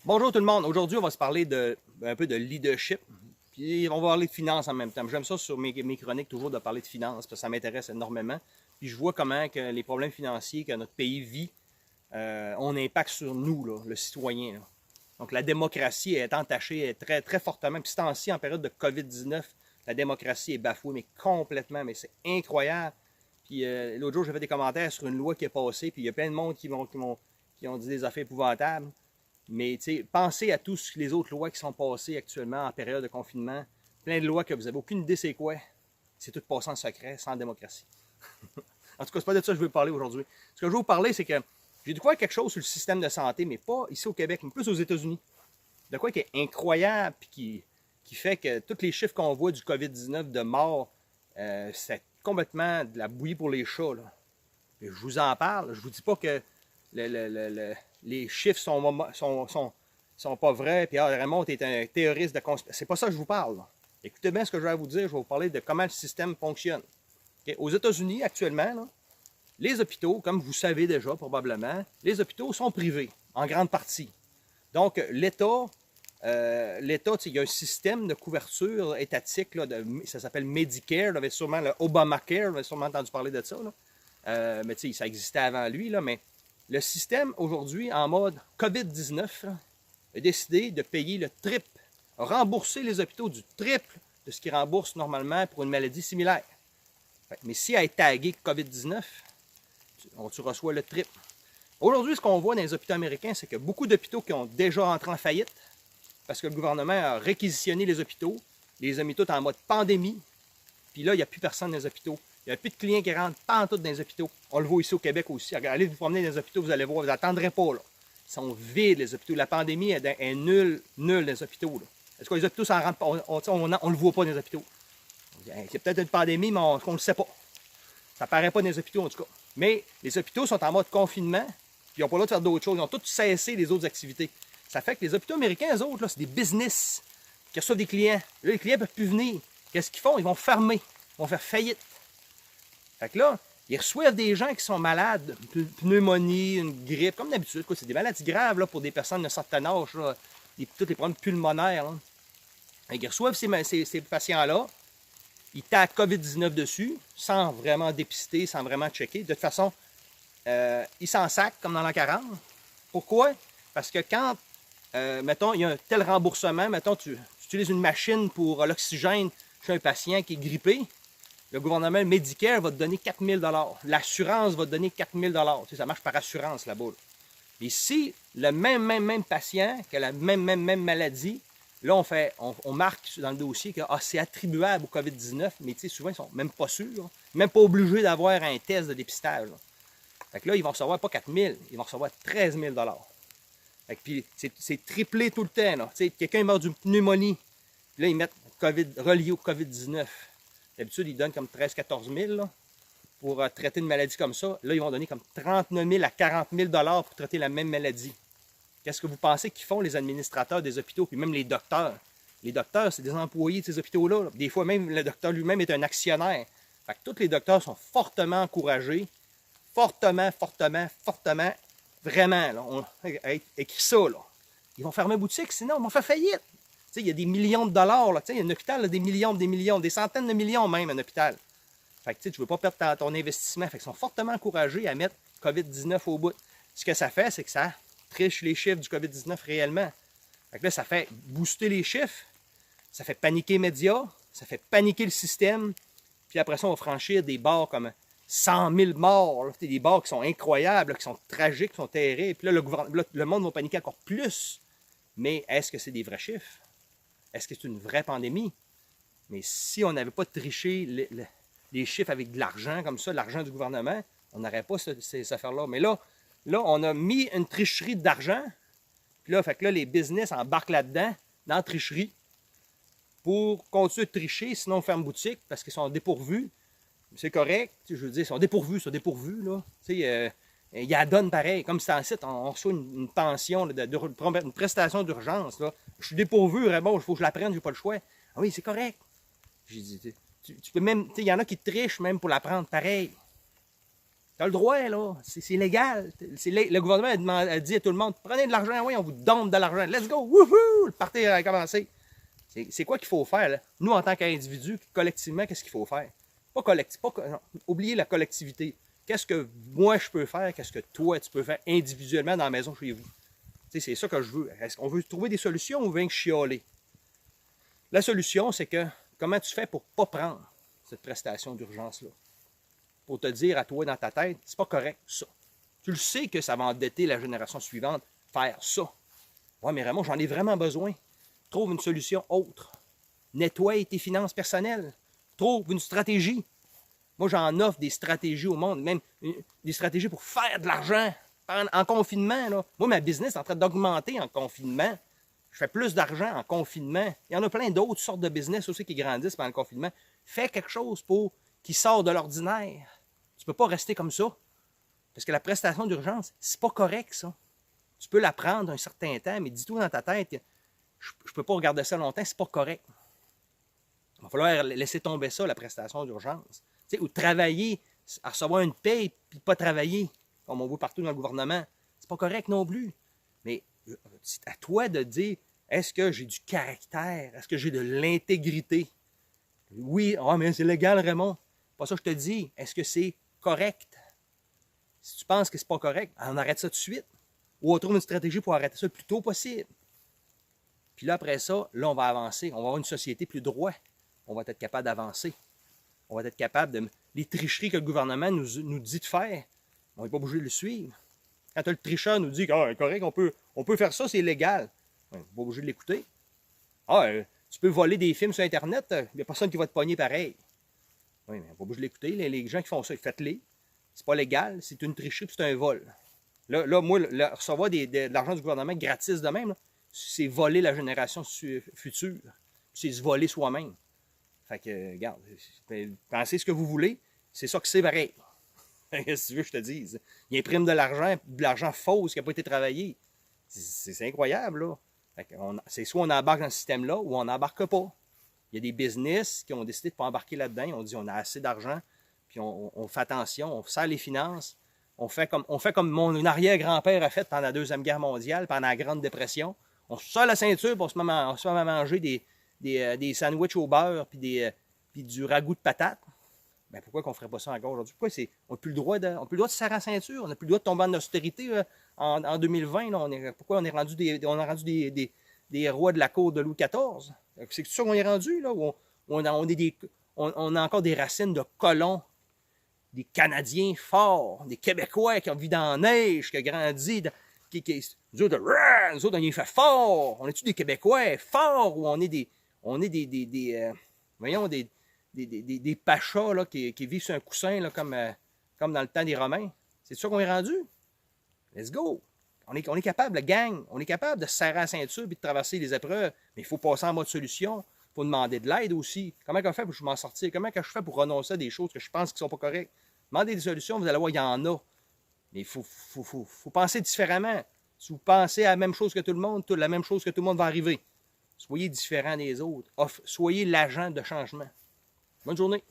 Bonjour tout le monde. Aujourd'hui, on va se parler un peu de leadership. Puis on va parler de finances en même temps. J'aime ça sur mes chroniques toujours de parler de finances parce que ça m'intéresse énormément. Puis je vois comment que les problèmes financiers que notre pays vit ont un impact sur nous, là, le citoyen. Là. Donc la démocratie est entachée très, très fortement. Puis ce temps-ci, en période de COVID-19, la démocratie est bafouée, mais complètement. Mais c'est incroyable. Puis l'autre jour, j'ai fait des commentaires sur une loi qui est passée. Puis il y a plein de monde qui ont dit des affaires épouvantables. Mais pensez à toutes les autres lois qui sont passées actuellement en période de confinement. Plein de lois que vous n'avez aucune idée c'est quoi. C'est tout passé en secret, sans démocratie. En tout cas, c'est pas de ça que je veux parler aujourd'hui. Ce que je veux vous parler, c'est que j'ai découvert quelque chose sur le système de santé, mais pas ici au Québec, mais plus aux États-Unis. De quoi qui est incroyable, puis qui fait que tous les chiffres qu'on voit du COVID-19 de mort, c'est complètement de la bouillie pour les chats. Là. Je vous en parle. Je vous dis pas que les chiffres sont pas vrais, puis Raymond est un théoriste de conspiration. C'est pas ça que je vous parle. Là. Écoutez bien ce que je vais vous dire. Je vais vous parler de comment le système fonctionne. Okay? Aux États-Unis, actuellement, là, les hôpitaux, comme vous savez déjà probablement, les hôpitaux sont privés, en grande partie. Donc, l'État, il y a un système de couverture étatique, là, ça s'appelle Medicare, vous avez sûrement le Obamacare, vous avez sûrement entendu parler de ça. Là. Mais ça existait avant lui, là, mais le système aujourd'hui, en mode COVID-19, a décidé de payer le triple, rembourser les hôpitaux du triple de ce qu'ils remboursent normalement pour une maladie similaire. Mais si elle est taguée COVID-19, tu reçois le triple. Aujourd'hui, ce qu'on voit dans les hôpitaux américains, c'est que beaucoup d'hôpitaux qui ont déjà entré en faillite, parce que le gouvernement a réquisitionné les hôpitaux, les a mis tous en mode pandémie, puis là, il n'y a plus personne dans les hôpitaux. Il n'y a plus de clients qui rentrent pas en tout dans les hôpitaux. On le voit ici au Québec aussi. Allez vous promener dans les hôpitaux, vous allez voir, vous n'attendrez pas. Là. Ils sont vides, les hôpitaux. La pandémie est nulle dans les hôpitaux. Est-ce que les hôpitaux s'en rendent pas? On ne le voit pas dans les hôpitaux. Il y a peut-être une pandémie, mais on ne le sait pas. Ça ne paraît pas dans les hôpitaux, en tout cas. Mais les hôpitaux sont en mode confinement, puis ils n'ont pas le droit de faire d'autres choses. Ils ont tous cessé les autres activités. Ça fait que les hôpitaux américains, eux autres, c'est des business qui reçoivent des clients. Là, les clients ne peuvent plus venir. Qu'est-ce qu'ils font? Ils vont fermer. Ils vont faire faillite. Fait que là, ils reçoivent des gens qui sont malades, pneumonie, une grippe, comme d'habitude. C'est des maladies graves là, pour des personnes de certain âge, là, tous les problèmes pulmonaires. Là. Ils reçoivent ces patients-là, ils tapent COVID-19 dessus, sans vraiment dépister, sans vraiment checker. De toute façon, ils s'en sacent comme dans l'an 40. Pourquoi? Parce que quand, mettons, il y a un tel remboursement, mettons, tu utilises une machine pour l'oxygène chez un patient qui est grippé, le gouvernement Medicare va te donner 4 000 $. L'assurance va te donner 4 000 $. Tu sais, ça marche par assurance là-bas. Là. Et si le même patient qui a la même maladie, là, on marque dans le dossier que c'est attribuable au COVID-19, mais tu sais, souvent, ils sont même pas sûrs. Même pas obligés d'avoir un test de dépistage. Là. Fait que là, ils vont recevoir pas 4 000, ils vont recevoir 13 000 $. Fait que, puis c'est triplé tout le temps. Là. Tu sais, quelqu'un meurt d'une pneumonie, puis là, ils mettent relié au COVID-19. D'habitude, ils donnent comme 13-14 000 là, pour traiter une maladie comme ça. Là, ils vont donner comme 39 000 à 40 000 $ pour traiter la même maladie. Qu'est-ce que vous pensez qu'ils font les administrateurs des hôpitaux, puis même les docteurs? Les docteurs, c'est des employés de ces hôpitaux-là. Là. Des fois, même le docteur lui-même est un actionnaire. Fait que tous les docteurs sont fortement encouragés, fortement, vraiment, là, on écrit ça, là. Ils vont fermer boutique, sinon ils vont faire faillite. Il y a des millions de dollars. Là. Il y a un hôpital, là, des millions, des centaines de millions même, un hôpital. Fait que tu ne veux pas perdre ton investissement. Fait qu'ils sont fortement encouragés à mettre COVID-19 au bout. Ce que ça fait, c'est que ça triche les chiffres du COVID-19 réellement. Fait que là, ça fait booster les chiffres, ça fait paniquer les médias, ça fait paniquer le système. Puis après ça, on va franchir des barres comme 100 000 morts. Là. Des barres qui sont incroyables, là, qui sont tragiques, qui sont terribles. Puis là, le monde va paniquer encore plus. Mais est-ce que c'est des vrais chiffres? Est-ce que c'est une vraie pandémie? Mais si on n'avait pas triché les chiffres avec de l'argent comme ça, l'argent du gouvernement, on n'aurait pas ces affaires-là. Mais là, on a mis une tricherie d'argent. Puis là, fait que là, les business embarquent là-dedans, dans la tricherie, pour continuer de tricher, sinon on ferme boutique parce qu'ils sont dépourvus. C'est correct, je veux dire, ils sont dépourvus, là. Tu sais, il y a donne pareil, comme c'est en site, on reçoit une pension, là, une prestation d'urgence. Là. Je suis dépourvu, bon, il faut que je la prenne, j'ai pas le choix. Ah oui, c'est correct. J'ai dit, tu peux même, il y en a qui trichent même pour la prendre pareil. Tu as le droit, là. C'est légal. Le gouvernement a dit à tout le monde, prenez de l'argent, oui, on vous donne de l'argent. Let's go! Wouhou! Le party a commencé. C'est quoi qu'il faut faire, là? Nous, en tant qu'individus, collectivement, qu'est-ce qu'il faut faire? Pas collectif, non, oubliez la collectivité. Qu'est-ce que moi je peux faire? Qu'est-ce que toi tu peux faire individuellement dans la maison chez vous? C'est ça que je veux. Est-ce qu'on veut trouver des solutions ou on veut que chialer? La solution, c'est que comment tu fais pour ne pas prendre cette prestation d'urgence-là? Pour te dire à toi dans ta tête, c'est pas correct, ça. Tu le sais que ça va endetter la génération suivante, faire ça. Ouais, mais Raymond, j'en ai vraiment besoin. Trouve une solution autre. Nettoie tes finances personnelles. Trouve une stratégie. Moi, j'en offre des stratégies au monde, même des stratégies pour faire de l'argent. En confinement, là. Moi, ma business est en train d'augmenter en confinement. Je fais plus d'argent en confinement. Il y en a plein d'autres sortes de business aussi qui grandissent pendant le confinement. Fais quelque chose qui sort de l'ordinaire. Tu ne peux pas rester comme ça. Parce que la prestation d'urgence, c'est pas correct, ça. Tu peux la prendre un certain temps, mais dis-toi dans ta tête, je ne peux pas regarder ça longtemps, c'est pas correct. Il va falloir laisser tomber ça, la prestation d'urgence. Tu sais, ou travailler, à recevoir une paye, puis pas travailler, comme on voit partout dans le gouvernement. C'est pas correct non plus. Mais c'est à toi de dire, est-ce que j'ai du caractère? Est-ce que j'ai de l'intégrité? Oui, mais c'est légal, Raymond. Pas ça que je te dis. Est-ce que c'est correct? Si tu penses que c'est pas correct, on arrête ça tout de suite. Ou on trouve une stratégie pour arrêter ça le plus tôt possible. Puis là, après ça, là, on va avancer. On va avoir une société plus droite. On va être capable d'avancer. On va être capable de... Les tricheries que le gouvernement nous dit de faire, on n'est pas obligé de le suivre. Quand le tricheur nous dit que c'est correct, on peut faire ça, c'est légal. On n'est pas obligé de l'écouter. Tu peux voler des films sur Internet, il n'y a personne qui va te pogner pareil. Oui, mais on n'est pas obligé de l'écouter. Les gens qui font ça, faites-les. C'est pas légal, c'est une tricherie, puis c'est un vol. Là moi, recevoir de l'argent du gouvernement gratis de même, c'est voler la génération future. C'est se voler soi-même. Fait que, regarde, pensez ce que vous voulez, c'est ça que c'est pareil. Qu'est-ce que tu veux que je te dise? Il imprime de l'argent faux qui n'a pas été travaillé. C'est incroyable, là. C'est soit on embarque dans ce système-là ou on n'embarque pas. Il y a des business qui ont décidé de ne pas embarquer là-dedans. On dit on a assez d'argent, puis on fait attention, on serre les finances. On fait comme mon arrière-grand-père a fait pendant la Deuxième Guerre mondiale, pendant la Grande Dépression. On se serre la ceinture pour se mettre à manger des sandwichs au beurre puis du ragoût de patates. Ben pourquoi qu'on ne ferait pas ça encore aujourd'hui? Pourquoi on n'a plus le droit de se serrer la ceinture? On n'a plus le droit de tomber en austérité en 2020. Là, pourquoi on est rendu des rois de la cour de Louis XIV? C'est ça qu'on est rendu, là, où on a encore des racines de colons, des Canadiens forts, des Québécois qui ont vécu dans la neige, qui ont grandi, nous autres, on est fait fort. On est-tu des Québécois forts ou on est des pachas là, qui vivent sur un coussin là, comme dans le temps des Romains? C'est ça qu'on est rendu? Let's go! On est capable, la gang, on est capable de se serrer la ceinture et de traverser les épreuves, mais il faut passer en mode solution. Il faut demander de l'aide aussi. Comment je fais pour m'en sortir? Comment je fais pour renoncer à des choses que je pense qui ne sont pas correctes? Demandez des solutions, vous allez voir, il y en a. Mais il faut penser différemment. Si vous pensez à la même chose que tout le monde, la même chose que tout le monde va arriver. Soyez différents des autres. Soyez l'agent de changement. Bonne journée.